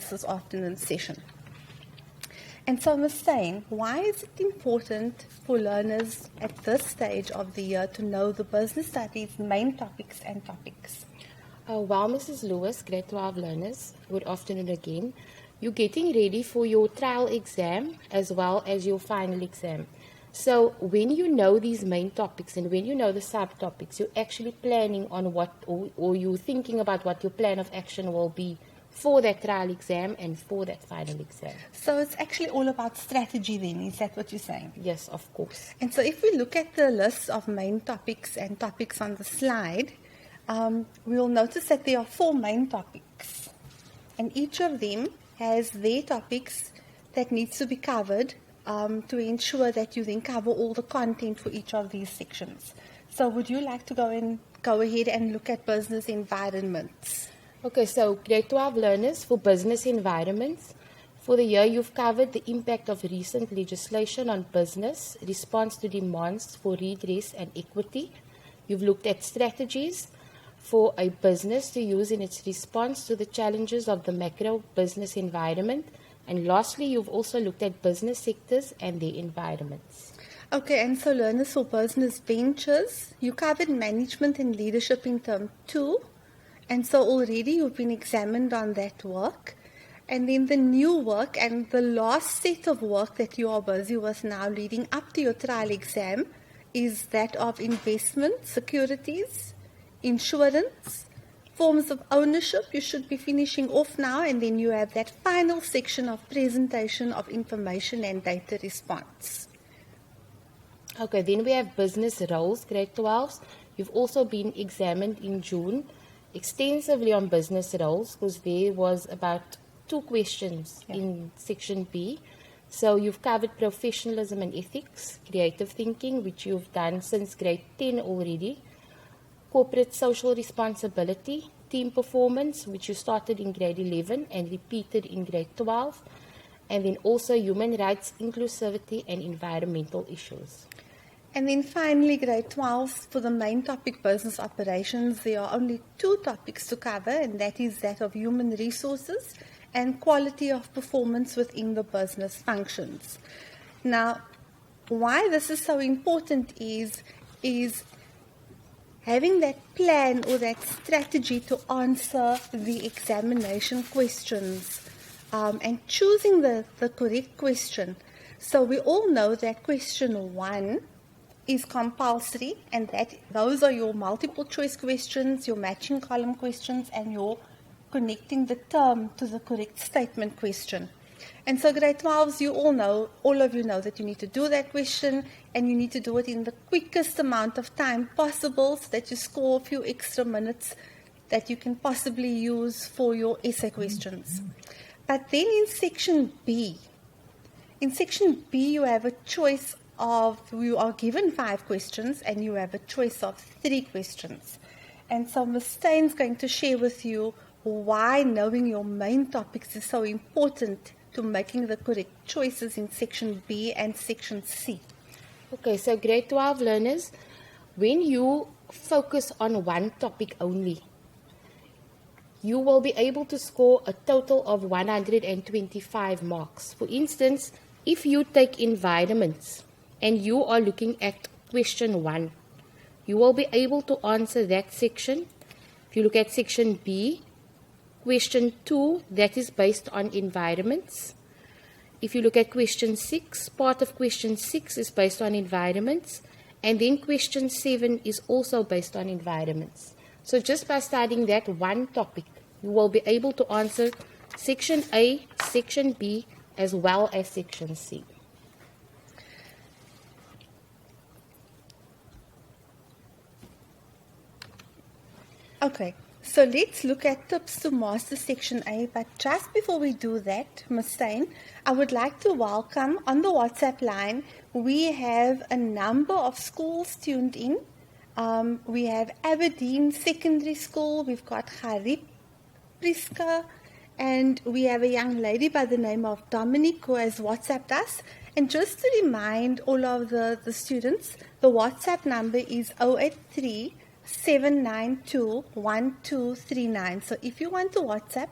this afternoon's session. And so I was saying, why is it important for learners at this stage of the year to know the business studies main topics and topics? Well, Mrs. Lewis, grade 12 learners, good afternoon again. You're getting ready for your trial exam as well as your final exam. So when you know these main topics and when you know the subtopics, you're actually planning on what, or you're thinking about what your plan of action will be for that trial exam and for that final exam. So it's actually all about strategy then, is that what you're saying? Yes, of course. And so if we look at the list of main topics and topics on the slide, we'll notice that there are 4 main topics. And each of them has their topics that needs to be covered to ensure that you then cover all the content for each of these sections. So would you like to go ahead and look at business environments? Okay, so grade 12 learners, for business environments, for the year you've covered the impact of recent legislation on business, response to demands for redress and equity. You've looked at strategies for a business to use in its response to the challenges of the macro business environment. And lastly, you've also looked at business sectors and their environments. Okay, and so learners for business ventures, you covered management and leadership in term 2. And so already you've been examined on that work. And then the new work and the last set of work that you are busy with now leading up to your trial exam is that of investment, securities, insurance, forms of ownership. You should be finishing off now, and then you have that final section of presentation of information and data response. Okay, then we have business roles, grade 12s. You've also been examined in June extensively on business roles because there was about 2 questions in section B. So you've covered professionalism and ethics, creative thinking, which you've done since grade 10 already, corporate social responsibility, team performance, which you started in grade 11 and repeated in grade 12, and then also human rights, inclusivity, and environmental issues. And then finally, grade 12, for the main topic, business operations, there are only 2 topics to cover, and that is that of human resources and quality of performance within the business functions. Now, why this is so important is having that plan or that strategy to answer the examination questions and choosing the correct question. So we all know that question 1 is compulsory, and that those are your multiple choice questions, your matching column questions, and your connecting the term to the correct statement question. And so grade 12s, all of you know that you need to do that question, and you need to do it in the quickest amount of time possible so that you score a few extra minutes that you can possibly use for your essay questions. But then in section B you have a choice of, you are given 5 questions and you have a choice of 3 questions. And so Ms. Stein's going to share with you why knowing your main topics is so important to making the correct choices in section B and section C. Okay, so grade 12 learners, when you focus on one topic only, you will be able to score a total of 125 marks. For instance, if you take environments and you are looking at question 1, you will be able to answer that section. If you look at section B, question 2, that is based on environments. If you look at question 6, part of question 6 is based on environments. And then question 7 is also based on environments. So just by studying that one topic, you will be able to answer section A, section B, as well as section C. Okay, so let's look at tips to master section A, but just before we do that, Ms. Stein, I would like to welcome on the WhatsApp line, we have a number of schools tuned in. We have Aberdeen Secondary School, we've got Harip Priska, and we have a young lady by the name of Dominique who has WhatsApped us. And just to remind all of the students, the WhatsApp number is 083-792-1239. So if you want to WhatsApp,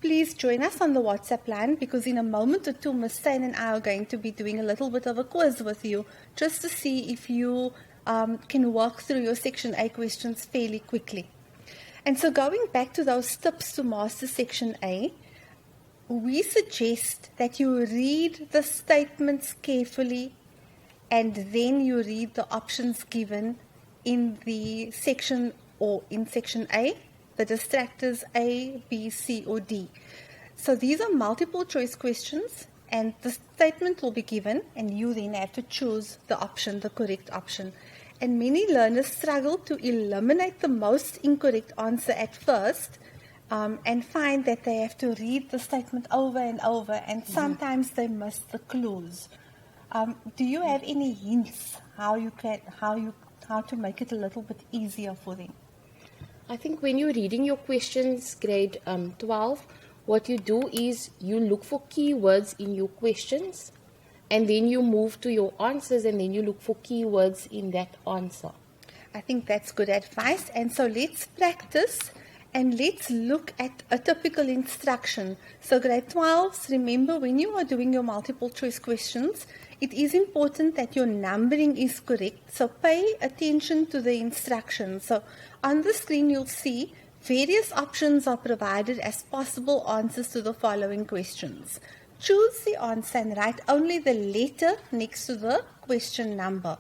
please join us on the WhatsApp line, because in a moment or two, Ms. Stein and I are going to be doing a little bit of a quiz with you, just to see if you can work through your Section A questions fairly quickly. And so going back to those tips to master Section A, we suggest that you read the statements carefully, and then you read the options given in the section, or in Section A, the distractors A, B, C, or D. So these are multiple choice questions, and the statement will be given, and you then have to choose the option, the correct option. And many learners struggle to eliminate the most incorrect answer at first, and find that they have to read the statement over and over, and sometimes they miss the clues. Do you have any hints how to make it a little bit easier for them? I think when you're reading your questions, grade 12, what you do is you look for keywords in your questions, and then you move to your answers, and then you look for keywords in that answer. I think that's good advice. And so let's practice, and let's look at a typical instruction. So grade 12s, remember, when you are doing your multiple choice questions, it is important that your numbering is correct. So pay attention to the instructions. So on the screen, you'll see various options are provided as possible answers to the following questions. Choose the answer and write only the letter next to the question number.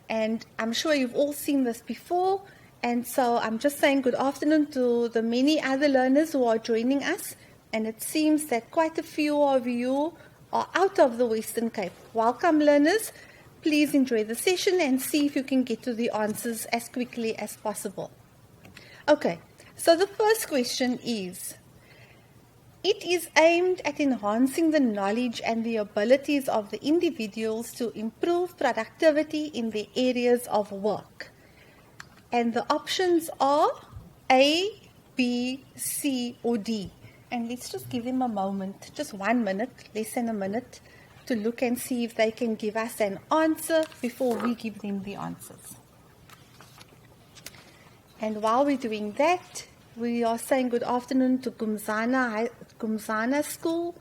And I'm sure you've all seen this before. And so I'm just saying good afternoon to the many other learners who are joining us. And it seems that quite a few of you are out of the Western Cape. Welcome, learners. Please enjoy the session and see if you can get to the answers as quickly as possible. Okay, so the first question is, it is aimed at enhancing the knowledge and the abilities of the individuals to improve productivity in their areas of work. And the options are A, B, C, or D. And let's just give them a moment, just 1 minute, less than a minute, to look and see if they can give us an answer before we give them the answers. And while we're doing that, we are saying good afternoon to Kumzana School,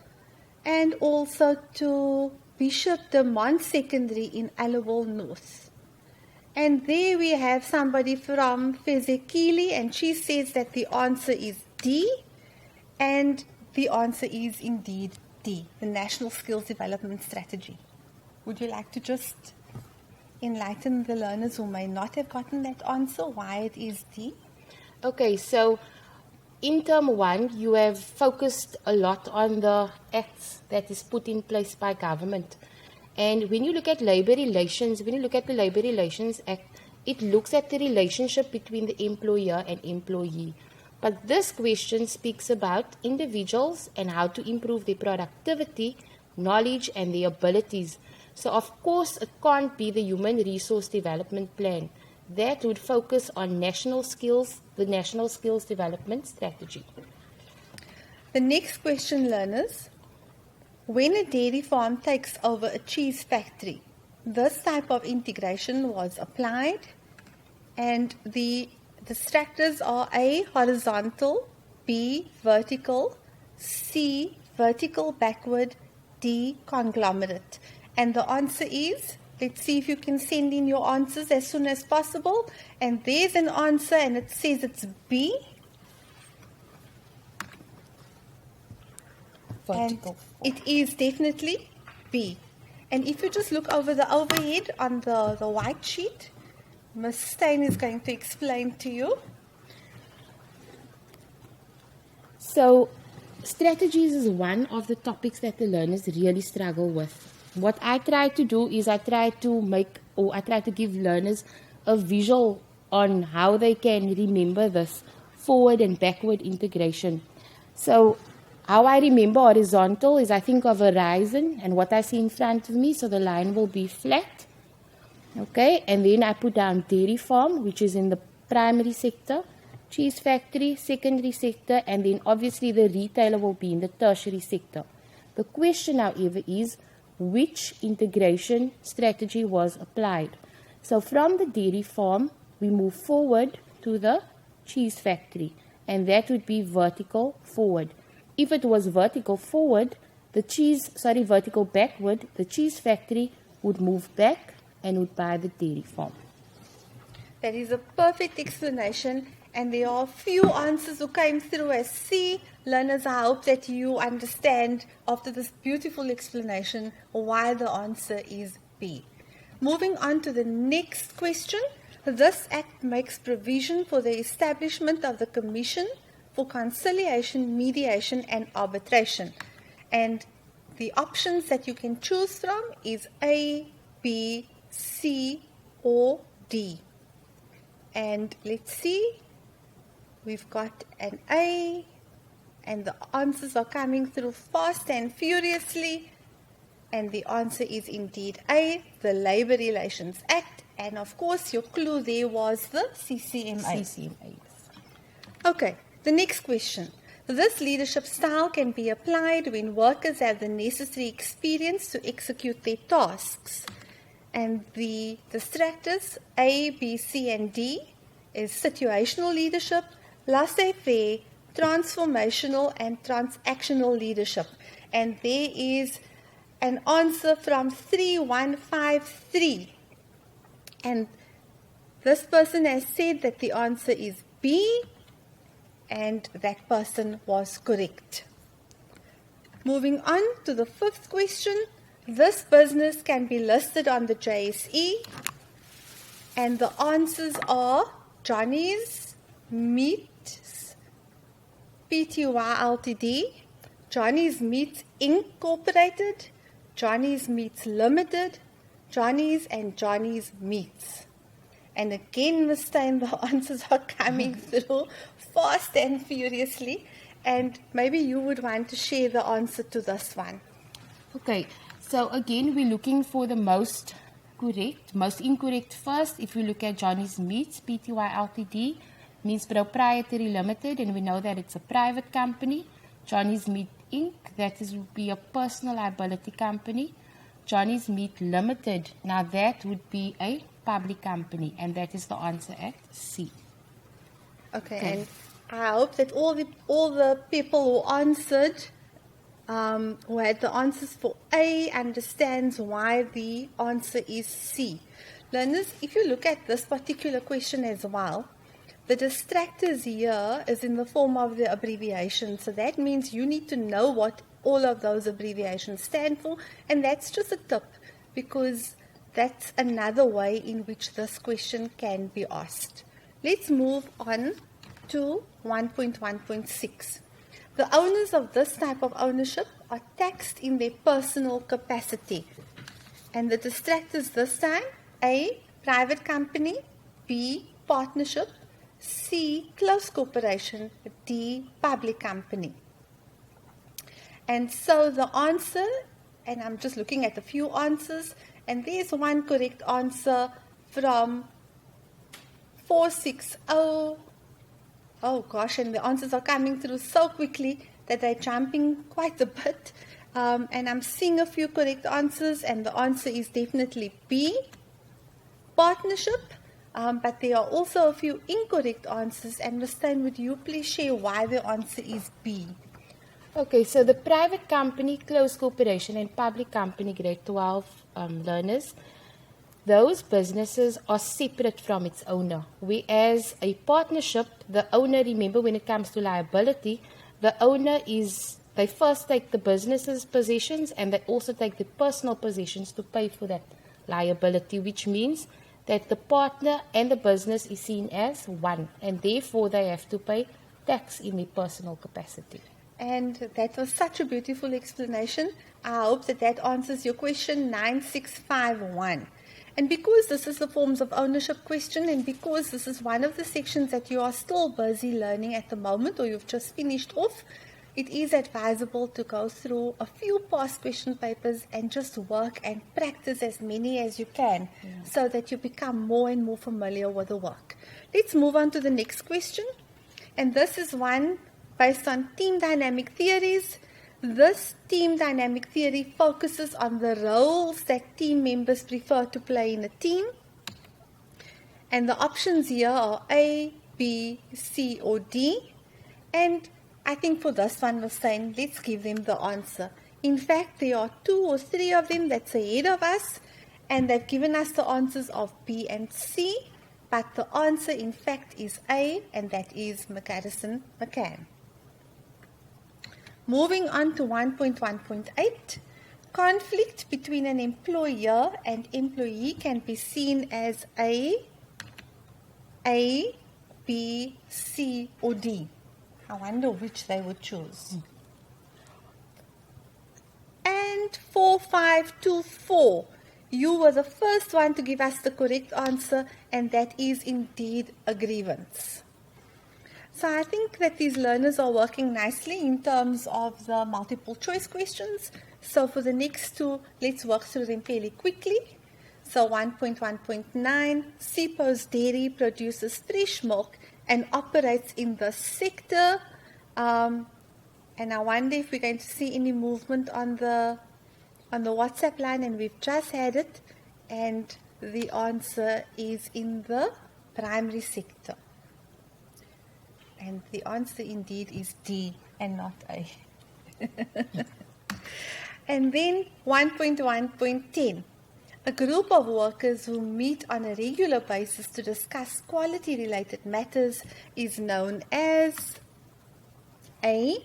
and also to Bishop de Mont Secondary in Allowal North. And there we have somebody from Fezekili, and she says that the answer is D, and the answer is indeed D, the National Skills Development Strategy. Would you like to just enlighten the learners who may not have gotten that answer why it is D? Okay, so in term 1, you have focused a lot on the acts that is put in place by government. And when you look at labor relations, when you look at the Labor Relations Act, it looks at the relationship between the employer and employee. But this question speaks about individuals and how to improve their productivity, knowledge, and their abilities. So, of course, it can't be the Human Resource Development Plan. That would focus on national skills, the National Skills Development Strategy. The next question, learners. When a dairy farm takes over a cheese factory, this type of integration was applied, and the distractors are A, horizontal, B, vertical, C, vertical backward, D, conglomerate. And the answer is, let's see if you can send in your answers as soon as possible. And there's an answer, and it says it's B. Vertical. And it is definitely B. And if you just look over the overhead on the white sheet, Ms. Stein is going to explain to you. So, strategies is one of the topics that the learners really struggle with. What I try to do is I try to give learners a visual on how they can remember this forward and backward integration. So, how I remember horizontal is I think of a horizon and what I see in front of me, so the line will be flat. Okay, and then I put down dairy farm, which is in the primary sector, cheese factory, secondary sector, and then obviously the retailer will be in the tertiary sector. The question, however, is which integration strategy was applied. So from the dairy farm, we move forward to the cheese factory, and that would be vertical forward. If it was vertical backward, the cheese factory would move back and would buy the dairy farm. That is a perfect explanation, and there are a few answers who came through as C. Learners, I hope that you understand after this beautiful explanation why the answer is B. Moving on to the next question. This Act makes provision for the establishment of the Commission for Conciliation, Mediation and Arbitration. And the options that you can choose from is A, B, C or D. And let's see, we've got an A, and the answers are coming through fast and furiously. And the answer is indeed A, the Labour Relations Act. And of course, your clue there was the CCMA. Okay, the next question. This leadership style can be applied when workers have the necessary experience to execute their tasks. And the distractors A, B, C, and D is situational leadership, laissez-faire, transformational, and transactional leadership. And there is an answer from 3153. And this person has said that the answer is B, and that person was correct. Moving on to the fifth question. This business can be listed on the JSE, and the answers are Johnny's Meats Pty Ltd, Johnny's Meats Incorporated, Johnny's Meats Limited, Johnny's and Johnny's Meats. And again, Ms. Stein, the answers are coming through fast and furiously, and maybe you would want to share the answer to this one. Okay, so again, we're looking for the most incorrect first. If we look at Johnny's Meats Pty Ltd, means proprietary limited, and we know that it's a private company. Johnny's Meat Inc., that would be a personal liability company. Johnny's Meat Limited, now that would be a public company, and that is the answer at C. Okay. And I hope that all the people who answered, who had the answers for A, understands why the answer is C. Learners, if you look at this particular question as well, the distractors here is in the form of the abbreviation. So that means you need to know what all of those abbreviations stand for. And that's just a tip, because that's another way in which this question can be asked. Let's move on to 1.1.6. The owners of this type of ownership are taxed in their personal capacity. And the distractors this time, A, private company, B, partnership, C, close corporation, D, public company. And so the answer, and I'm just looking at a few answers, and there's one correct answer from 460. Oh gosh, and the answers are coming through so quickly that they're jumping quite a bit. And I'm seeing a few correct answers, and the answer is definitely B, partnership. But there are also a few incorrect answers. And Ms. Stein, would you please share why the answer is B? Okay, so the private company, closed corporation, and public company, grade 12 learners, those businesses are separate from its owner. Whereas a partnership, the owner, remember when it comes to liability, the owner they first take the business's possessions, and they also take the personal possessions to pay for that liability, which means that the partner and the business is seen as one, and therefore they have to pay tax in their personal capacity. And that was such a beautiful explanation. I hope that answers your question 9651. And because this is the forms of ownership question, and because this is one of the sections that you are still busy learning at the moment, or you've just finished off, it is advisable to go through a few past question papers and just work and practice as many as you can, so that you become more and more familiar with the work. Let's move on to the next question. And this is one based on team dynamic theories. This team dynamic theory focuses on the roles that team members prefer to play in a team. And the options here are A, B, C, or D. And I think for this one was saying, let's give them the answer. In fact, there are 2 or 3 of them that's ahead of us, and they've given us the answers of B and C, but the answer in fact is A, and that is McAddison McCann. Moving on to 1.1.8, conflict between an employer and employee can be seen as A, B, C, or D. I wonder which they would choose. And 4524, you were the first one to give us the correct answer, and that is indeed a grievance. So I think that these learners are working nicely in terms of the multiple choice questions. So for the next 2, let's work through them fairly quickly. So 1.1.9, Sipo's Dairy produces fresh milk and operates in the sector. And I wonder if we're going to see any movement on the WhatsApp line, and we've just had it, and the answer is in the primary sector. And the answer indeed is D and not A. And then 1.1.10. A group of workers who meet on a regular basis to discuss quality-related matters is known as A,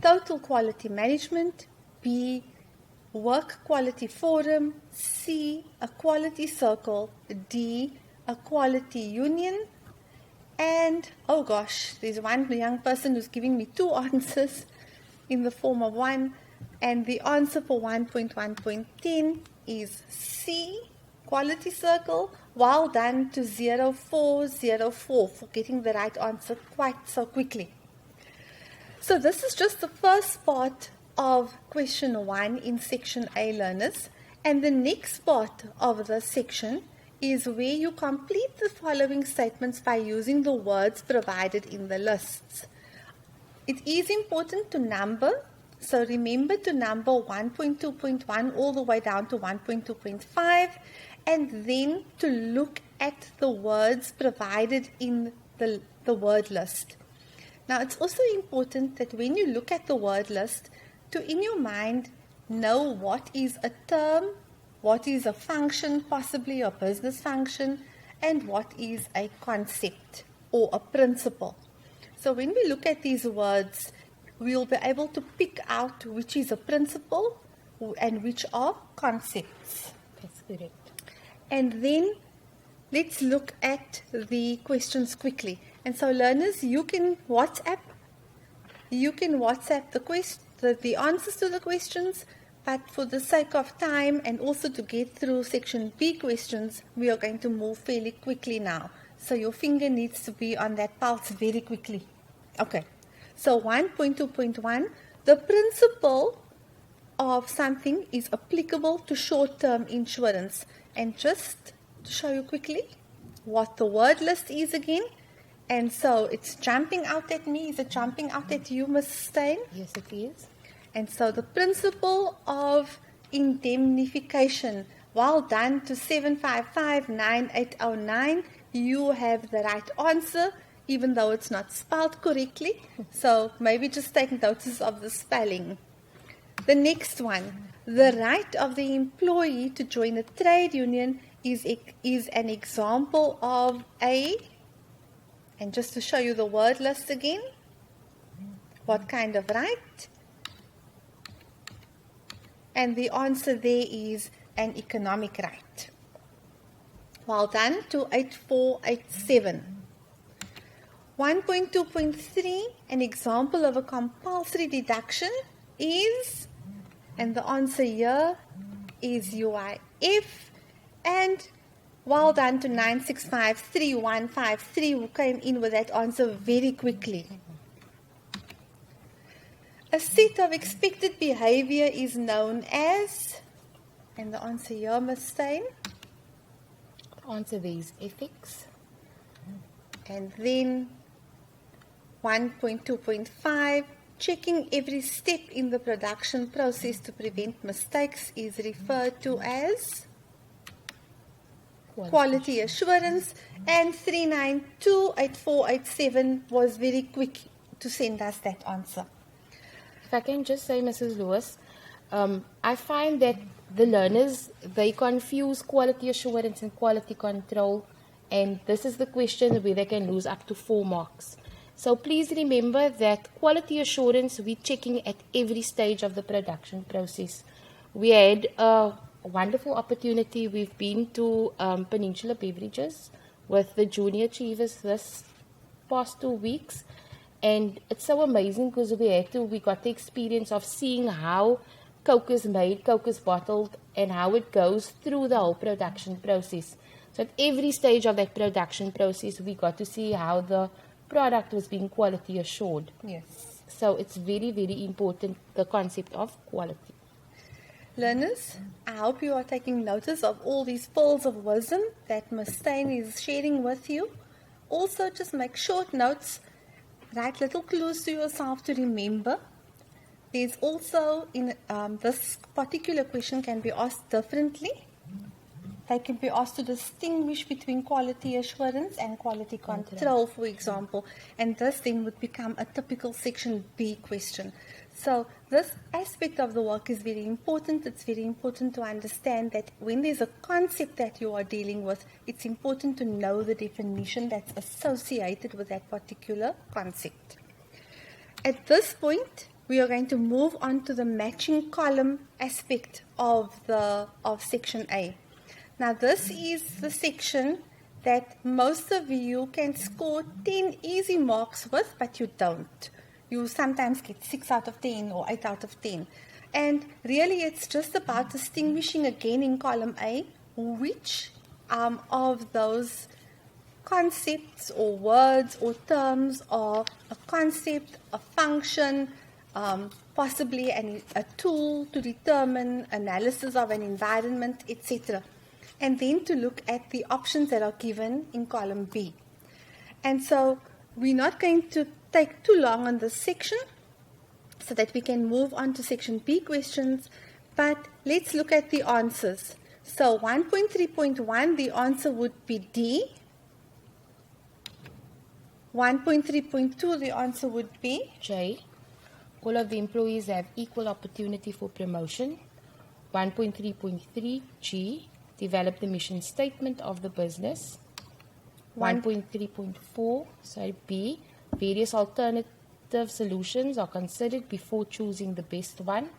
Total Quality Management, B, Work Quality Forum, C, a Quality Circle, D, a Quality Union. And, oh gosh, there's one young person who's giving me 2 answers in the form of 1. And the answer for 1.1.10 is C, Quality Circle. Well done to 0404 for getting the right answer quite so quickly. So this is just the first part of question 1 in section A, learners. And the next part of the section is where you complete the following statements by using the words provided in the lists. It is important to number, so remember to number 1.2.1 all the way down to 1.2.5, and then to look at the words provided in the word list. Now, it's also important that when you look at the word list, to in your mind know what is a term, what is a function, possibly a business function, and what is a concept or a principle. So when we look at these words, we'll be able to pick out which is a principle and which are concepts. That's correct. And then let's look at the questions quickly. And so learners, you can WhatsApp the answers to the questions, but for the sake of time and also to get through section B questions, we are going to move fairly quickly now. So your finger needs to be on that pulse very quickly. Okay, so 1.2.1, the principle of something is applicable to short-term insurance. And just to show you quickly what the word list is again. And so it's jumping out at me. Is it jumping out at you, Ms. Stein? Yes, it is. And so the principle of indemnification. Well done to 7559809. You have the right answer, even though it's not spelled correctly. So maybe just take notice of the spelling. The next one. The right of the employee to join a trade union is an example of a, and just to show you the word list again, what kind of right? And the answer there is an economic right. Well done to 8487. 1.2.3, an example of a compulsory deduction is, and the answer here is UIF. And well done to 9653153 who came in with that answer very quickly. A set of expected behavior is known as, and the answer here, Ms. Stein. The answer there is ethics. And then 1.2.5, checking every step in the production process to prevent mistakes is referred to as quality assurance. And 3928487 was very to send us that answer. If I can just say, Mrs. Lewis, I find that the learners, they confuse quality assurance and quality control, and this is the question where they can lose up to 4 marks. So please remember that quality assurance, we're checking at every stage of the production process. We had a wonderful opportunity. We've been to Peninsula Beverages with the junior achievers this past 2 weeks. And it's so amazing because we got the experience of seeing how Coke is made, Coke is bottled, and how it goes through the whole production process. So at every stage of that production process, we got to see how the product was being quality assured. Yes. So it's very, very important, the concept of quality. Learners, I hope you are taking notice of all these pearls of wisdom that Ms. Stein is sharing with you. Also, just make short notes, write little clues to yourself to remember. There's also, in this particular question can be asked differently. They can be asked to distinguish between quality assurance and quality control, for example, and this then would become a typical Section B question. So this aspect of the work is very important. It's very important to understand that when there's a concept that you are dealing with, it's important to know the definition that's associated with that particular concept. At this point, we are going to move on to the matching column aspect of Section A. Now, this is the section that most of you can score 10 easy marks with, but you don't. You sometimes get 6 out of 10 or 8 out of 10. And really, it's just about distinguishing again in column A which of those concepts or words or terms are a concept, a function, possibly a tool to determine analysis of an environment, etc. And then to look at the options that are given in column B. And so we're not going to take too long on this section so that we can move on to Section B questions, but let's look at the answers. So 1.3.1, the answer would be D. 1.3.2, the answer would be J. All of the employees have equal opportunity for promotion. 1.3.3, G. Develop the mission statement of the business. 1.3.4, B. Various alternative solutions are considered before choosing the best one.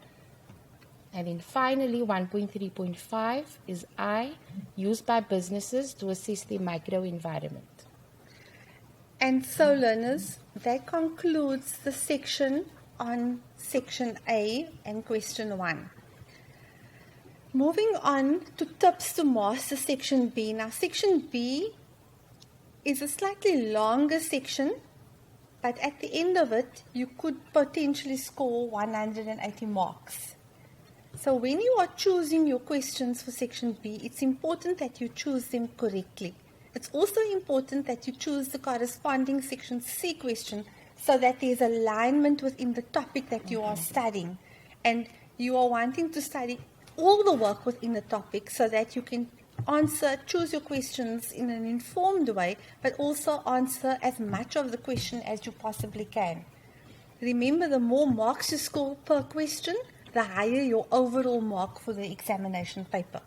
And then finally, 1.3.5 is I. Used by businesses to assess their microenvironment. And so, learners, that concludes the section on Section A and Question 1. Moving on to tips to master Section B. Now, Section B is a slightly longer section, but at the end of it, you could potentially score 180 marks. So when you are choosing your questions for Section B, it's important that you choose them correctly. It's also important that you choose the corresponding Section C question so that there's alignment within the topic that you are studying. And you are wanting to study all the work within the topic so that you can choose your questions in an informed way, but also answer as much of the question as you possibly can. Remember, the more marks you score per question, the higher your overall mark for the examination paper.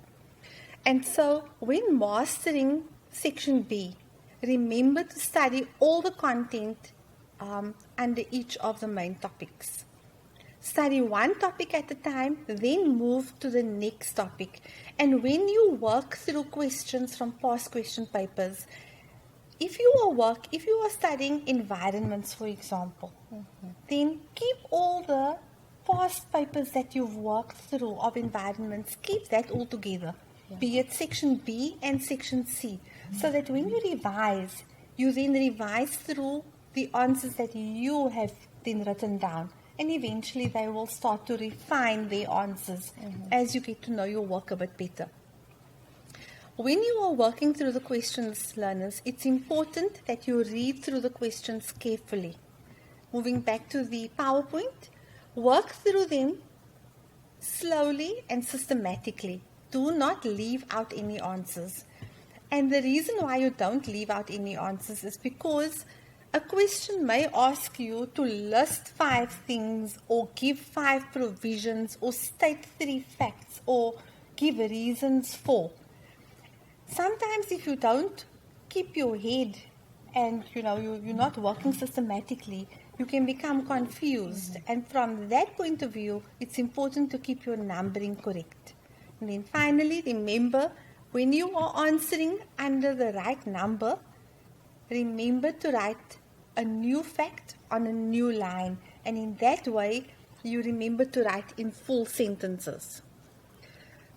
And so, when mastering Section B, remember to study all the content under each of the main topics. Study one topic at a time, then move to the next topic. And when you work through questions from past question papers, if you are studying environments, for example, then keep all the past papers that you've worked through of environments, keep that all together, be it Section B and Section C, so that when you then revise through the answers that you have then written down. And eventually they will start to refine their answers as you get to know your work a bit better. When you are working through the questions, learners, it's important that you read through the questions carefully. Moving back to the PowerPoint, work through them slowly and systematically. Do not leave out any answers. And the reason why you don't leave out any answers is because A question may ask you to list 5 things or give 5 provisions or state 3 facts or give reasons for. Sometimes if you don't keep your head and you're not working systematically, you can become confused. And from that point of view, it's important to keep your numbering correct. And then finally, remember, when you are answering under the right number, remember to write a new fact on a new line, and in that way you remember to write in full sentences.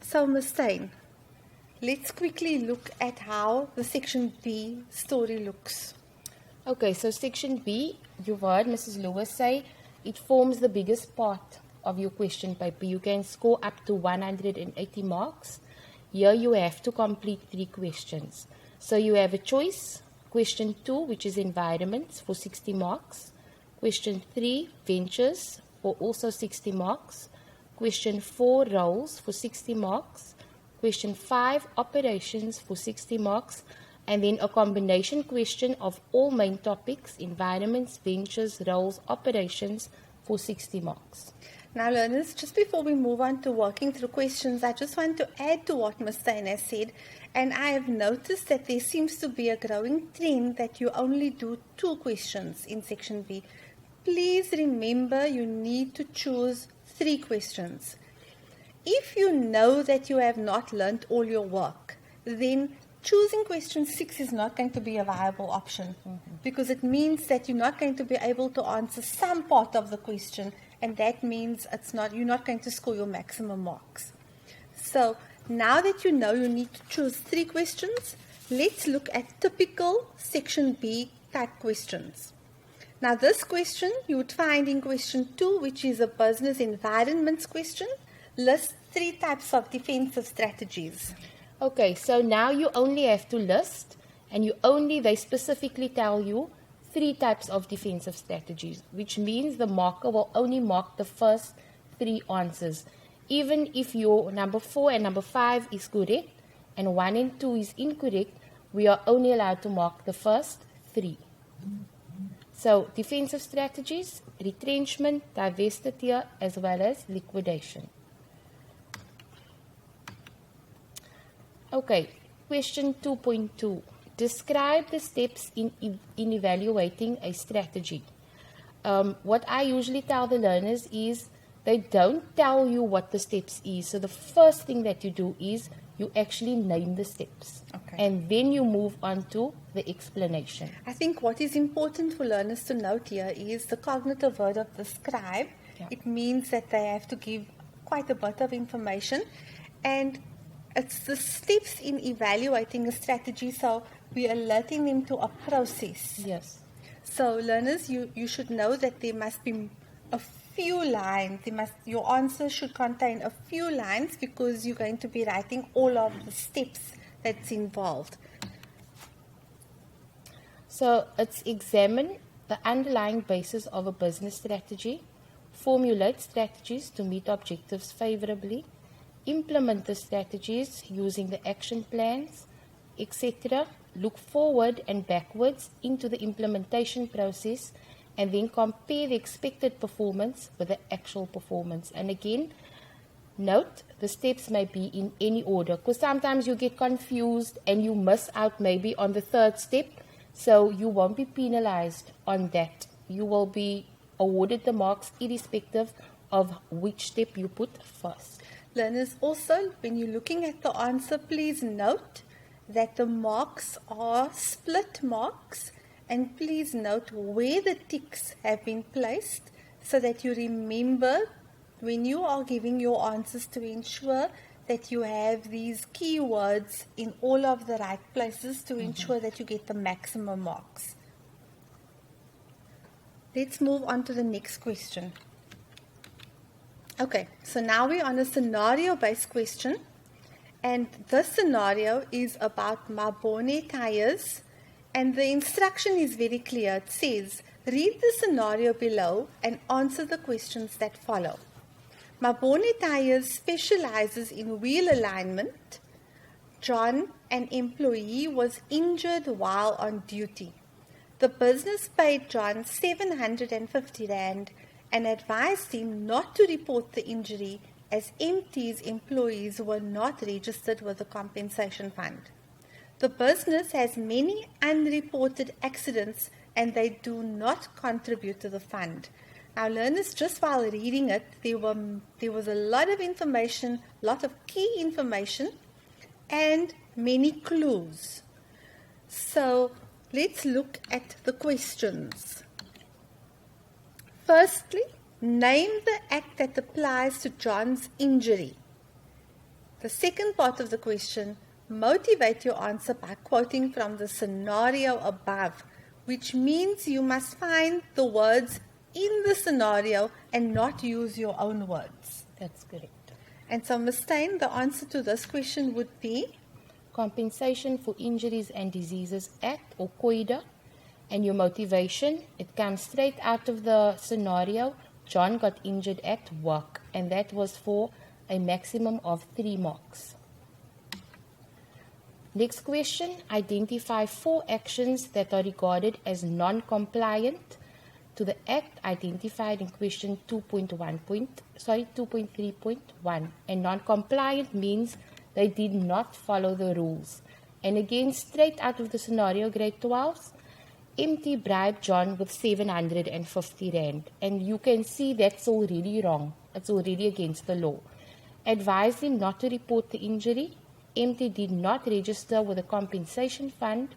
So Ms. Stein, let's quickly look at how the section B story looks. Okay, so section B, you've heard Mrs. Lewis say, it forms the biggest part of your question paper. You can score up to 180 marks. Here you have to complete 3 questions. So you have a choice. Question 2, which is environments, for 60 marks. Question 3, ventures, for also 60 marks. Question 4, roles, for 60 marks. Question 5, operations, for 60 marks. And then a combination question of all main topics, environments, ventures, roles, operations, for 60 marks. Now learners, just before we move on to working through questions, I just want to add to what Ms. Stein has said. And I have noticed that there seems to be a growing trend that you only do 2 questions in section B. Please remember you need to choose 3 questions. If you know that you have not learnt all your work, then choosing question 6 is not going to be a viable option, because it means that you're not going to be able to answer some part of the question, and that means you're not going to score your maximum marks. So now that you know you need to choose 3 questions, let's look at typical section B type questions. Now this question you would find in question 2, which is a business environments question, lists 3 types of defensive strategies. Okay, so now you only have to list, and they specifically tell you 3 types of defensive strategies, which means the marker will only mark the first 3 answers. Even if your number 4 and number 5 is correct, and 1 and 2 is incorrect, we are only allowed to mark the first 3. So, defensive strategies, retrenchment, divestiture, as well as liquidation. Okay, question 2.2. Describe the steps in evaluating a strategy. What I usually tell the learners is they don't tell you what the steps is. So the first thing that you do is you actually name the steps. Okay. And then you move on to the explanation. I think what is important for learners to note here is the cognitive verb of describe. Yeah. It means that they have to give quite a bit of information, and it's the steps in evaluating a strategy, so we are alerting them to a process. Yes. So learners, you should know that there must be a few lines. Your answer should contain a few lines, because you're going to be writing all of the steps that's involved. So it's examine the underlying basis of a business strategy, formulate strategies to meet objectives favorably, implement the strategies using the action plans, etc. Look forward and backwards into the implementation process, and then compare the expected performance with the actual performance. And again, note the steps may be in any order, because sometimes you get confused and you miss out maybe on the 3rd step, so you won't be penalized on that. You will be awarded the marks irrespective of which step you put first. Learners, also, when you're looking at the answer, please note that the marks are split marks, and please note where the ticks have been placed, so that you remember when you are giving your answers to ensure that you have these keywords in all of the right places to ensure that you get the maximum marks. Let's move on to the next question. Okay, so now we're on a scenario-based question, and this scenario is about Mabone tires, and the instruction is very clear. It says, read the scenario below and answer the questions that follow. Mabone Tires specializes in wheel alignment. John, an employee, was injured while on duty. The business paid John 750 Rand and advised him not to report the injury as MT's employees were not registered with the compensation fund. The business has many unreported accidents and they do not contribute to the fund. Now learners, just while reading it, there was a lot of information, lot of key information and many clues. So let's look at the questions. Firstly, name the act that applies to John's injury. The second part of the question, motivate your answer by quoting from the scenario above, which means you must find the words in the scenario and not use your own words. That's correct. And so, Ms. Stein, the answer to this question would be? Compensation for Injuries and Diseases Act, or COIDA. And your motivation, it comes straight out of the scenario. John got injured at work, and that was for a maximum of 3 marks. Next question, identify 4 actions that are regarded as non-compliant to the act identified in question 2.3.1. And non-compliant means they did not follow the rules. And again, straight out of the scenario, grade 12, MT bribed John with 750 Rand. And you can see that's already wrong. It's already against the law. Advised him not to report the injury. MT did not register with the compensation fund.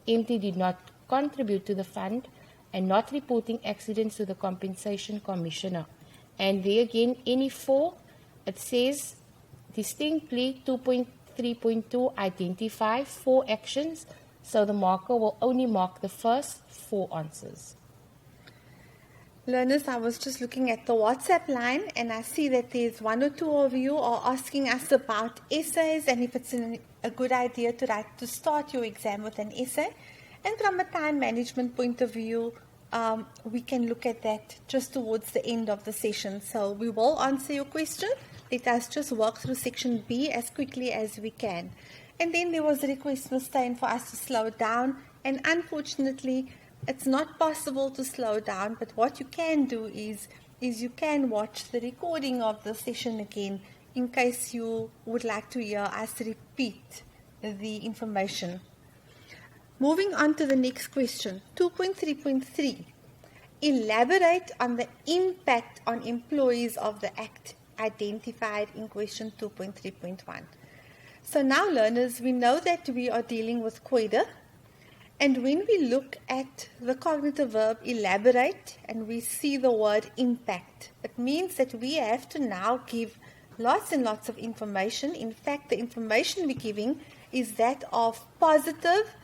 MT did not contribute to the fund. And not reporting accidents to the compensation commissioner. And there again, any 4, it says distinctly 2.3.2 identify 4 actions. So the marker will only mark the first 4 answers. Learners, I was just looking at the WhatsApp line and I see that there's 1 or 2 of you are asking us about essays and if it's a good idea to start your exam with an essay. And from a time management point of view, we can look at that just towards the end of the session. So we will answer your question. Let us just work through section B as quickly as we can. And then there was a request, Ms. Stein, for us to slow down. And unfortunately, it's not possible to slow down. But what you can do is you can watch the recording of the session again in case you would like to hear us repeat the information. Moving on to the next question, 2.3.3. Elaborate on the impact on employees of the Act identified in question 2.3.1. So now, learners, we know that we are dealing with COIDA. And when we look at the cognitive verb elaborate and we see the word impact, it means that we have to now give lots and lots of information. In fact, the information we're giving is that of positive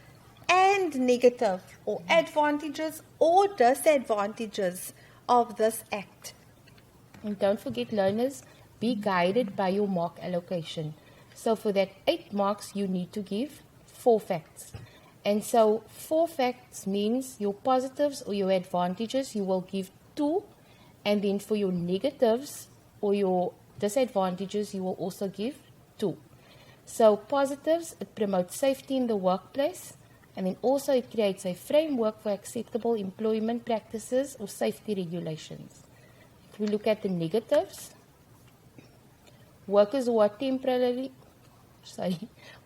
and negative, or advantages or disadvantages of this act. And don't forget, learners, be guided by your mark allocation. So for that 8 marks, you need to give 4 facts. And so 4 facts means your positives or your advantages, you will give 2. And then for your negatives or your disadvantages, you will also give 2. So positives, it promotes safety in the workplace. And then also it creates a framework for acceptable employment practices or safety regulations. If we look at the negatives, workers who are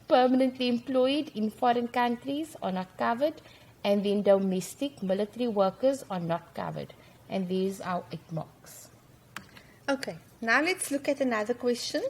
permanently employed in foreign countries are not covered, and then domestic military workers are not covered. And these are 8 marks. Okay, now let's look at another question.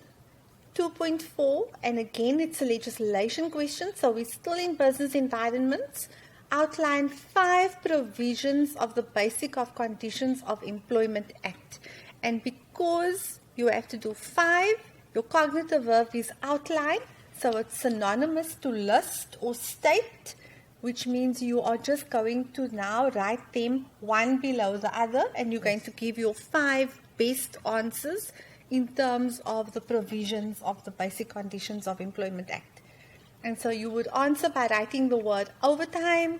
2.4, and again it's a legislation question, so we're still in business environments. Outline 5 provisions of the Basic of Conditions of Employment Act. And because you have to do 5, your cognitive verb is outline, so it's synonymous to list or state, which means you are just going to now write them one below the other, and you're going to give your 5 best answers in terms of the provisions of the Basic Conditions of Employment Act. And so you would answer by writing the word overtime,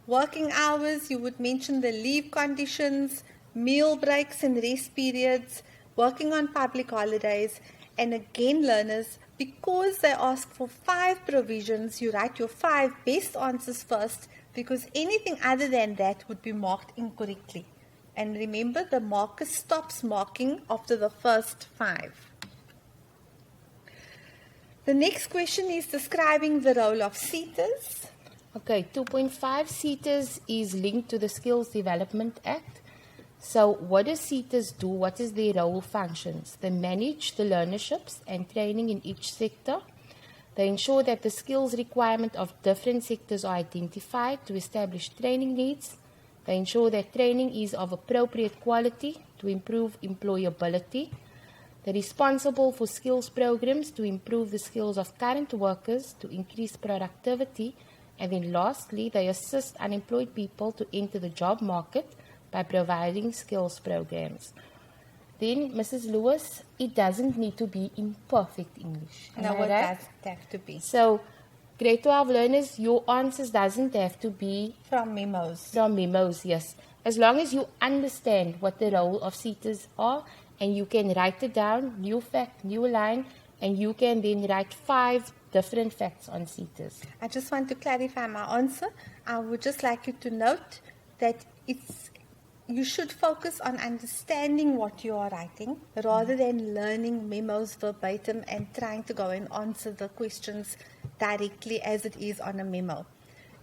working hours, you would mention the leave conditions, meal breaks and rest periods, working on public holidays. And again, learners, because they ask for 5 provisions, you write your 5 best answers first, because anything other than that would be marked incorrectly. And remember, the marker stops marking after the first 5. The next question is describing the role of seaters. Okay, 2.5 seaters is linked to the Skills Development Act. So what do seaters do? What is their role functions? They manage the learnerships and training in each sector. They ensure that the skills requirement of different sectors are identified to establish training needs. They ensure that training is of appropriate quality to improve employability. They're responsible for skills programs to improve the skills of current workers to increase productivity. And then lastly, they assist unemployed people to enter the job market by providing skills programs. Then, Mrs. Lewis, it doesn't need to be in perfect English. No, it doesn't have to be. So, grade 12 learners, your answers doesn't have to be From memos. from memos, yes. As long as you understand what the role of seaters are, and you can write it down, new fact, new line, and you can then write 5 different facts on seaters. I just want to clarify my answer. I would just like you to note that you should focus on understanding what you are writing rather than learning memos verbatim and trying to go and answer the questions directly as it is on a memo.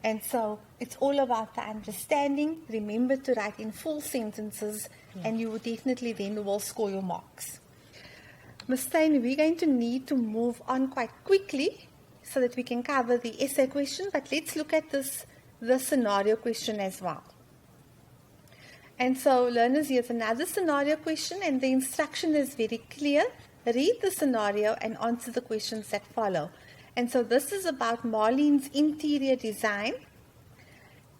And so it's all about the understanding. Remember to write in full sentences and you will definitely then will score your marks. Ms. Stein, we're going to need to move on quite quickly so that we can cover the essay question, but let's look at the scenario question as well. And so, learners, here's another scenario question, and the instruction is very clear. Read the scenario and answer the questions that follow. And so, this is about Marlene's interior design,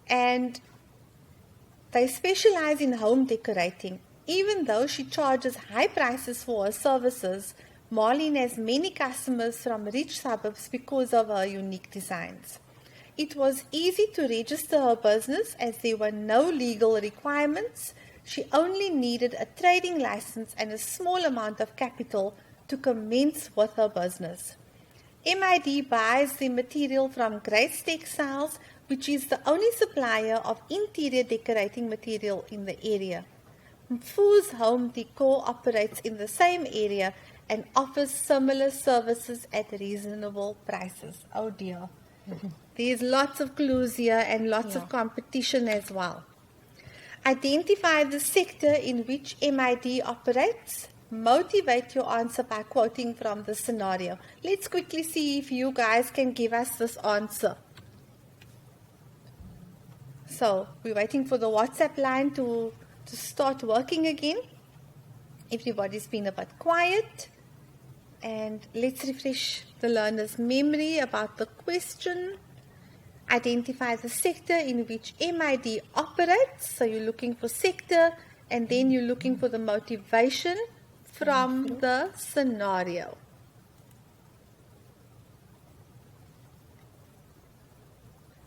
and they specialize in home decorating. Even though she charges high prices for her services, Marlene has many customers from rich suburbs because of her unique designs. It was easy to register her business as there were no legal requirements. She only needed a trading license and a small amount of capital to commence with her business. MID buys the material from Grace Textiles, which is the only supplier of interior decorating material in the area. Mfu's Home Decor operates in the same area and offers similar services at reasonable prices. Oh dear. There's lots of clues here and lots of competition as well. Identify the sector in which MID operates. Motivate your answer by quoting from the scenario. Let's quickly see if you guys can give us this answer. So, we're waiting for the WhatsApp line to start working again. Everybody's been a bit quiet. And let's refresh the learner's memory about the question. Identify the sector in which MID operates. So you're looking for sector and then you're looking for the motivation from the scenario.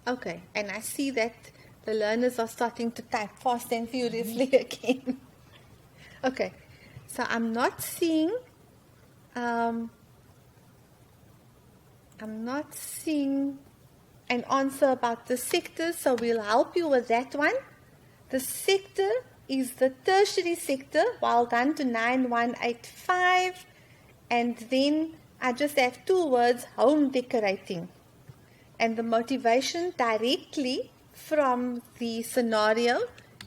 Okay, and I see that the learners are starting to type fast and furiously again. Okay, so I'm not seeing an answer about the sector, so we'll help you with that one. The sector is the tertiary sector. Well done to 9185. And then I just have 2 words, home decorating. And the motivation directly from the scenario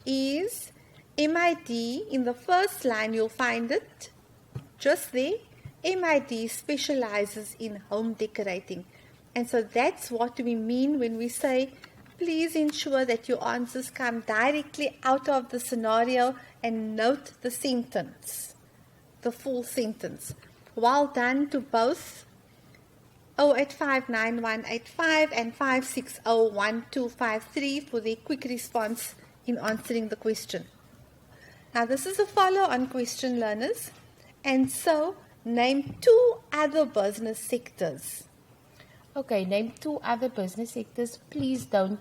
is MID. In the first line you'll find it just there. MID specializes in home decorating. And so that's what we mean when we say, please ensure that your answers come directly out of the scenario and note the sentence, the full sentence. Well done to both 0859-185 and 560-1253 for their quick response in answering the question. Now this is a follow-on question, learners. And so, name 2 other business sectors. Okay, name 2 other business sectors. Please don't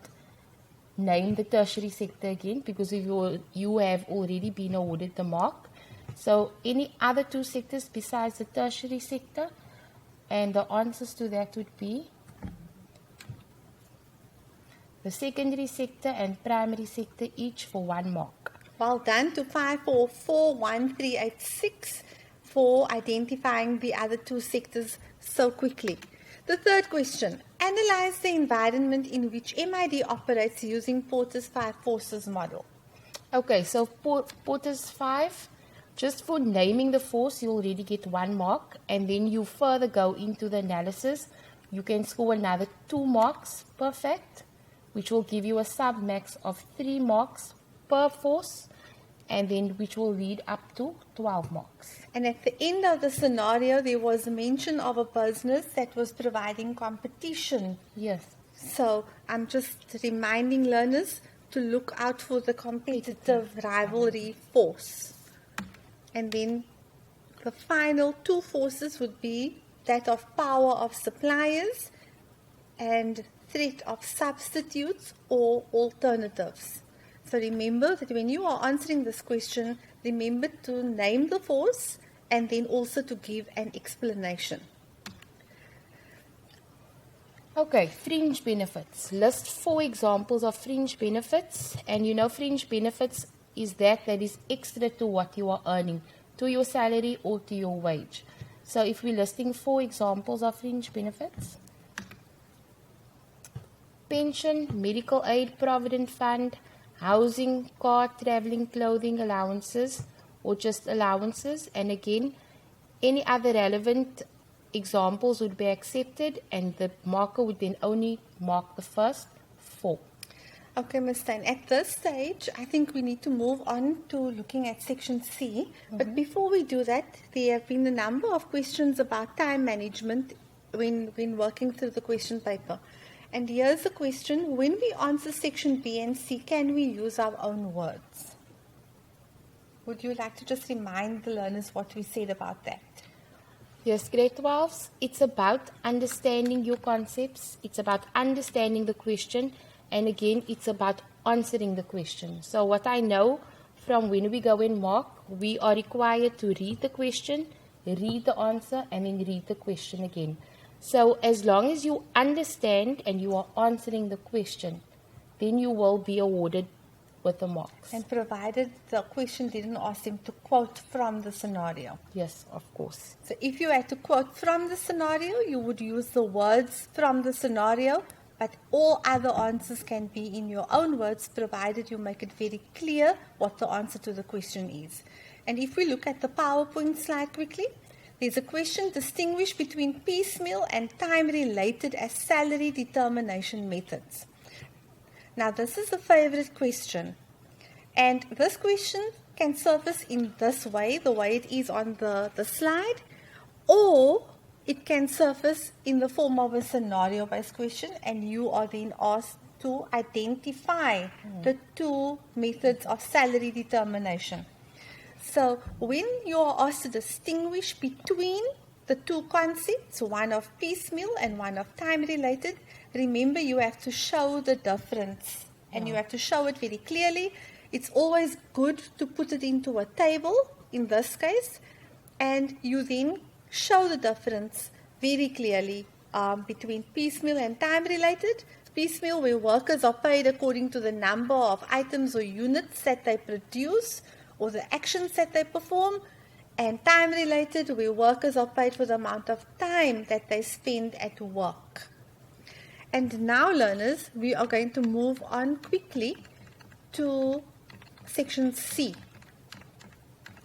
name the tertiary sector again because you have already been awarded the mark. So, any other 2 sectors besides the tertiary sector? And the answers to that would be the secondary sector and primary sector each for 1 mark. Well done to 5441386 for identifying the other two sectors so quickly. The third question, analyze the environment in which MID operates using Porter's 5 forces model. Okay, so Porter's 5, just for naming the force, you already get 1 mark, and then you further go into the analysis. You can score another 2 marks per fact, which will give you a sub-max of 3 marks per force, and then which will lead up to 12 marks. And at the end of the scenario, there was a mention of a business that was providing competition. Yes. So I'm just reminding learners to look out for the competitive rivalry force. And then the final 2 forces would be that of power of suppliers and threat of substitutes or alternatives. So remember that when you are answering this question, remember to name the force and then also to give an explanation. Okay, fringe benefits. List 4 examples of fringe benefits. And you know, fringe benefits is that is extra to what you are earning, to your salary or to your wage. So if we're listing 4 examples of fringe benefits: pension, medical aid, provident fund, housing, car, traveling, clothing allowances, or just allowances. And again, any other relevant examples would be accepted, and the marker would then only mark the first 4. Okay, Ms. Stein, at this stage, I think we need to move on to looking at section C. But before we do that, there have been a number of questions about time management when working through the question paper. And here's the question: when we answer section B and C, can we use our own words? Would you like to just remind the learners what we said about that? Yes, grade 12s, it's about understanding your concepts, it's about understanding the question, and again, it's about answering the question. So what I know from when we go in mark, we are required to read the question, read the answer, and then read the question again. So as long as you understand and you are answering the question, then you will be awarded with the marks. And provided the question didn't ask them to quote from the scenario. Yes, of course. So if you had to quote from the scenario, you would use the words from the scenario, but all other answers can be in your own words, provided you make it very clear what the answer to the question is. And if we look at the PowerPoint slide quickly, there's a question: distinguish between piecemeal and time-related as salary determination methods. Now, this is a favorite question. And this question can surface in this way, the way it is on the slide, or it can surface in the form of a scenario-based question, and you are then asked to identify the 2 methods of salary determination. So when you are asked to distinguish between the 2 concepts, one of piecemeal and one of time-related, remember you have to show the difference, and you have to show it very clearly. It's always good to put it into a table, in this case, and you then show the difference very clearly between piecemeal and time-related. Piecemeal, where workers are paid according to the number of items or units that they produce or the actions that they perform, and time-related, where workers are paid for the amount of time that they spend at work. And now, learners, we are going to move on quickly to section C.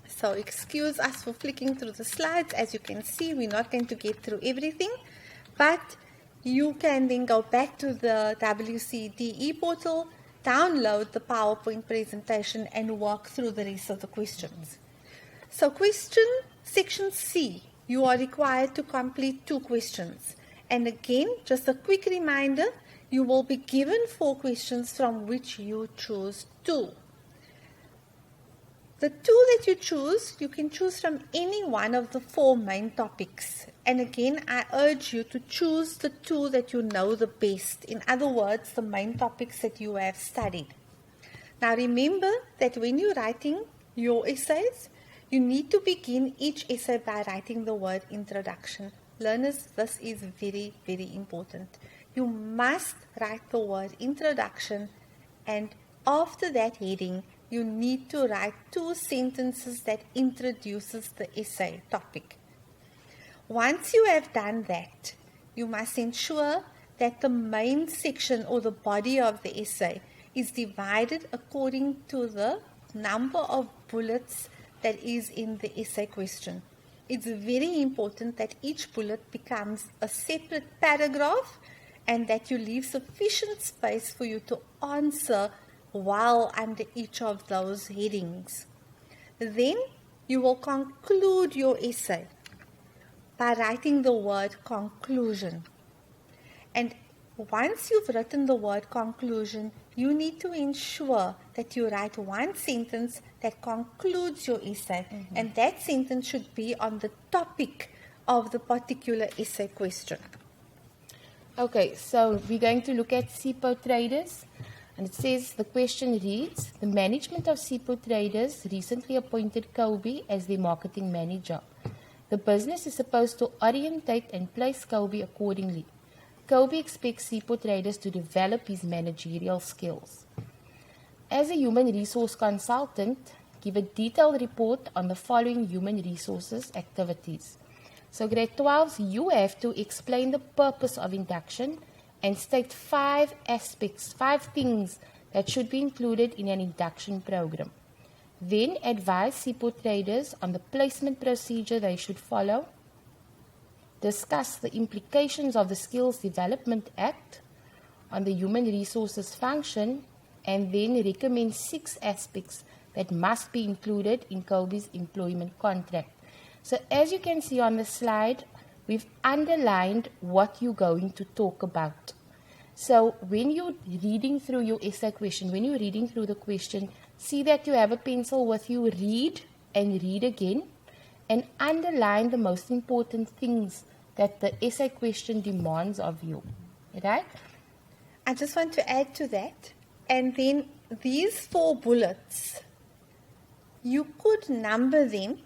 So excuse us for flicking through the slides. As you can see, we're not going to get through everything, but you can then go back to the WCDE portal, download the PowerPoint presentation, and walk through the rest of the questions. So section C, you are required to complete 2 questions. And again, just a quick reminder, you will be given 4 questions from which you choose 2. The 2 that you choose, you can choose from any one of the 4 main topics. And again, I urge you to choose the 2 that you know the best. In other words, the main topics that you have studied. Now remember that when you're writing your essays, you need to begin each essay by writing the word introduction. Learners, this is very, very important. you must write the word introduction, and after that heading, you need to write 2 sentences that introduces the essay topic. Once you have done that, you must ensure that the main section or the body of the essay is divided according to the number of bullets that is in the essay question. It's very important that each bullet becomes a separate paragraph and that you leave sufficient space for you to answer while under each of those headings. Then you will conclude your essay by writing the word conclusion. And once you've written the word conclusion, you need to ensure that you write 1 sentence that concludes your essay, and that sentence should be on the topic of the particular essay question. Okay, so we're going to look at SIPO traders, and it says, the question reads, the management of SIPO traders recently appointed Kobe as their marketing manager. The business is supposed to orientate and place Kobe accordingly. Kobe expects SIPO traders to develop his managerial skills. As a human resource consultant, give a detailed report on the following human resources activities. So grade 12, you have to explain the purpose of induction and state 5 aspects, 5 things that should be included in an induction program. Then advise SIPO traders on the placement procedure they should follow. Discuss the implications of the Skills Development Act on the human resources function, and then recommend 6 aspects that must be included in Kobe's employment contract. So as you can see on the slide, we've underlined what you're going to talk about. So when you're reading through your essay question, when you're reading through the question, see that you have a pencil with you, read and read again, and underline the most important things that the essay question demands of you. Right? I just want to add to that, and then these 4 bullets, you could number them.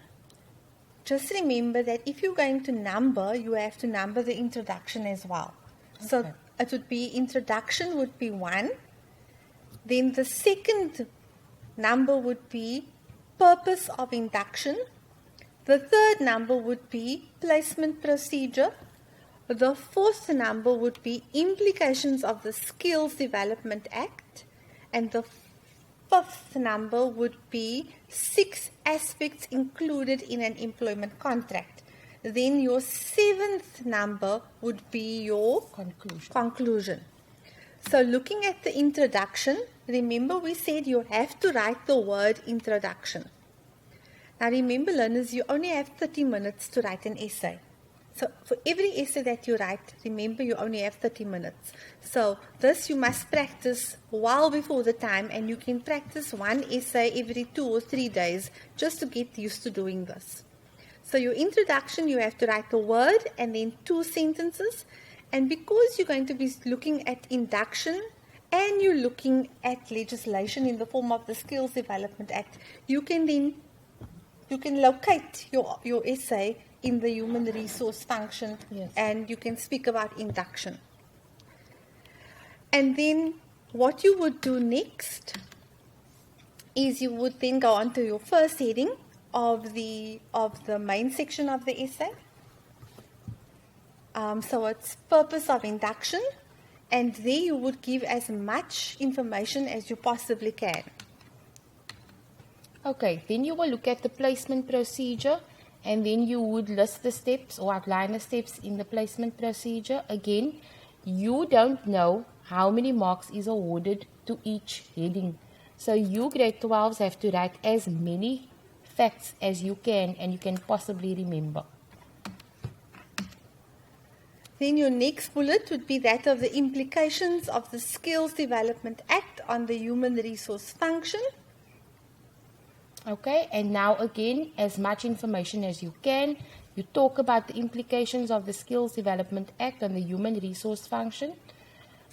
Just remember that if you're going to number, you have to number the introduction as well. Okay. So it would be, introduction would be 1. Then the second number would be purpose of induction. The third number would be placement procedure. The 4th number would be implications of the Skills Development Act. And the 5th number would be 6 aspects included in an employment contract. Then your 7th number would be your conclusion. So looking at the introduction, remember we said you have to write the word introduction. Now remember, learners, you only have 30 minutes to write an essay. So for every essay that you write, remember you only have 30 minutes. So this you must practice well before the time, and you can practice 1 essay every 2 or 3 days just to get used to doing this. So your introduction, you have to write the word and then 2 sentences. And because you're going to be looking at induction and you're looking at legislation in the form of the Skills Development Act, you can locate your essay in the human resource function, yes, and you can speak about induction. And then what you would do next is you would then go on to your first heading of the main section of the essay. So it's purpose of induction, and there you would give as much information as you possibly can. Okay, then you will look at the placement procedure, and then you would list the steps or outline the steps in the placement procedure. Again, you don't know how many marks is awarded to each heading. So you grade 12s have to write as many facts as you can and you can possibly remember. Then your next bullet would be that of the implications of the Skills Development Act on the human resource function. Okay, and now again, as much information as you can. You talk about the implications of the Skills Development Act on the human resource function.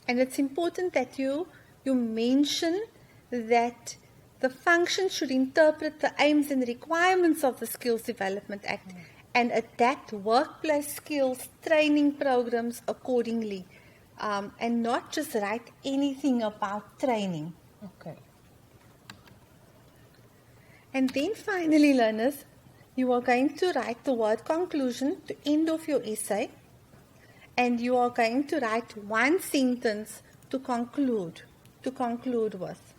And it's important that you mention that the function should interpret the aims and requirements of the Skills Development Act and adapt workplace skills training programs accordingly. and not just write anything about training. Okay. And then finally, learners, you are going to write the word conclusion to end off your essay, and you are going to write one sentence to conclude with.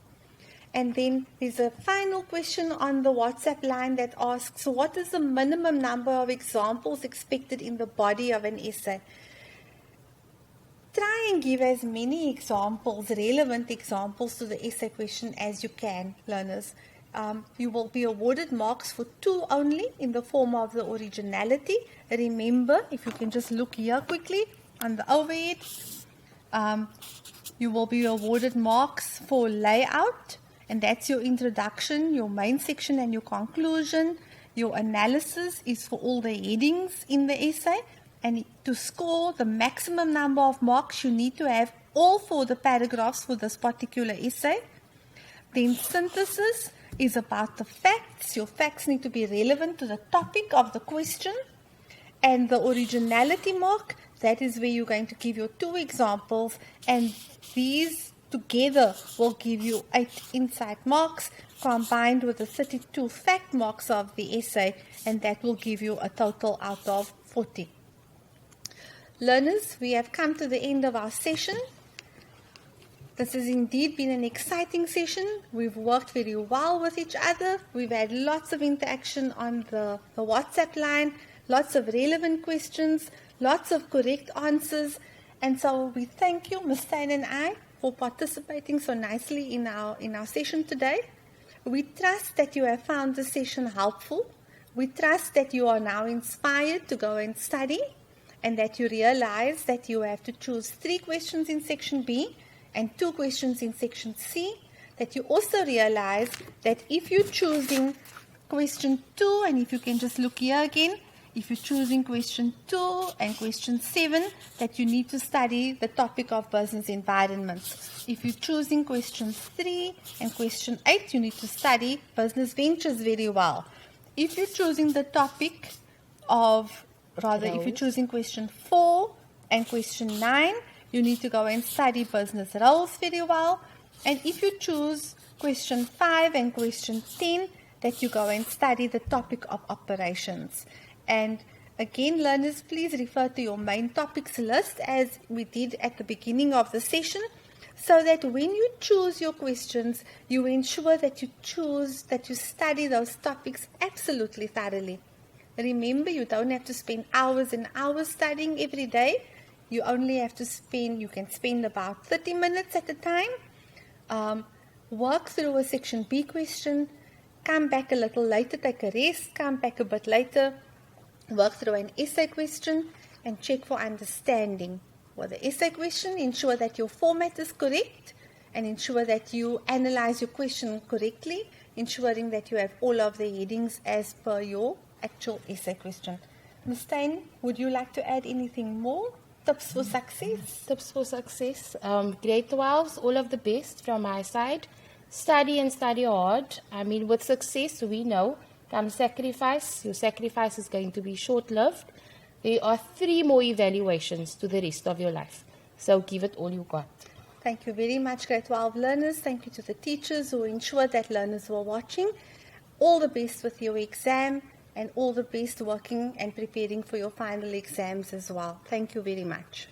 And then there's a final question on the WhatsApp line that asks, what is the minimum number of examples expected in the body of an essay? Try and give as many examples, relevant examples to the essay question as you can, learners. You will be awarded marks for 2 only in the form of the originality. Remember, if you can just look here quickly on the overhead, you will be awarded marks for layout, and that's your introduction, your main section and your conclusion. Your analysis is for all the headings in the essay, and to score the maximum number of marks, you need to have all 4 the paragraphs for this particular essay. Then synthesis is about the facts. Your facts need to be relevant to the topic of the question. And the originality mark, that is where you're going to give your 2 examples, and these together will give you 8 insight marks combined with the 32 fact marks of the essay, and that will give you a total out of 40. Learners, we have come to the end of our session. This has indeed been an exciting session. We've worked very well with each other. We've had lots of interaction on the WhatsApp line, lots of relevant questions, lots of correct answers. And so we thank you, Ms. Stein and I, for participating so nicely in our session today. We trust that you have found the session helpful. We trust that you are now inspired to go and study, and that you realize that you have to choose 3 questions in section B and 2 questions in section C, that you also realize that if you're choosing question 2, and if you can just look here again, if you're choosing question 2 and question 7, that you need to study the topic of business environments. If you're choosing question 3 and question 8, you need to study business ventures very well. If you're choosing the topic of, if you're choosing question 4 and question 9, you need to go and study business roles very well. And if you choose question 5 and question 10, that you go and study the topic of operations. And again, learners, please refer to your main topics list as we did at the beginning of the session, so that when you choose your questions, you ensure that you study those topics absolutely thoroughly. Remember, you don't have to spend hours and hours studying every day. You only have to you can spend about 30 minutes at a time. Work through a section B question, come back a little later, take a rest, come back a bit later, work through an essay question, and check for understanding. For the essay question, ensure that your format is correct, and ensure that you analyze your question correctly, ensuring that you have all of the headings as per your actual essay question. Ms. Stein, would you like to add anything more? Tips for success? Tips for success. Grade 12s, all of the best from my side. Study and study hard. I mean, with success, we know comes sacrifice. Your sacrifice is going to be short-lived. There are 3 more evaluations to the rest of your life. So give it all you got. Thank you very much, grade 12 learners. Thank you to the teachers who ensured that learners were watching. All the best with your exam, and all the best working and preparing for your final exams as well. Thank you very much.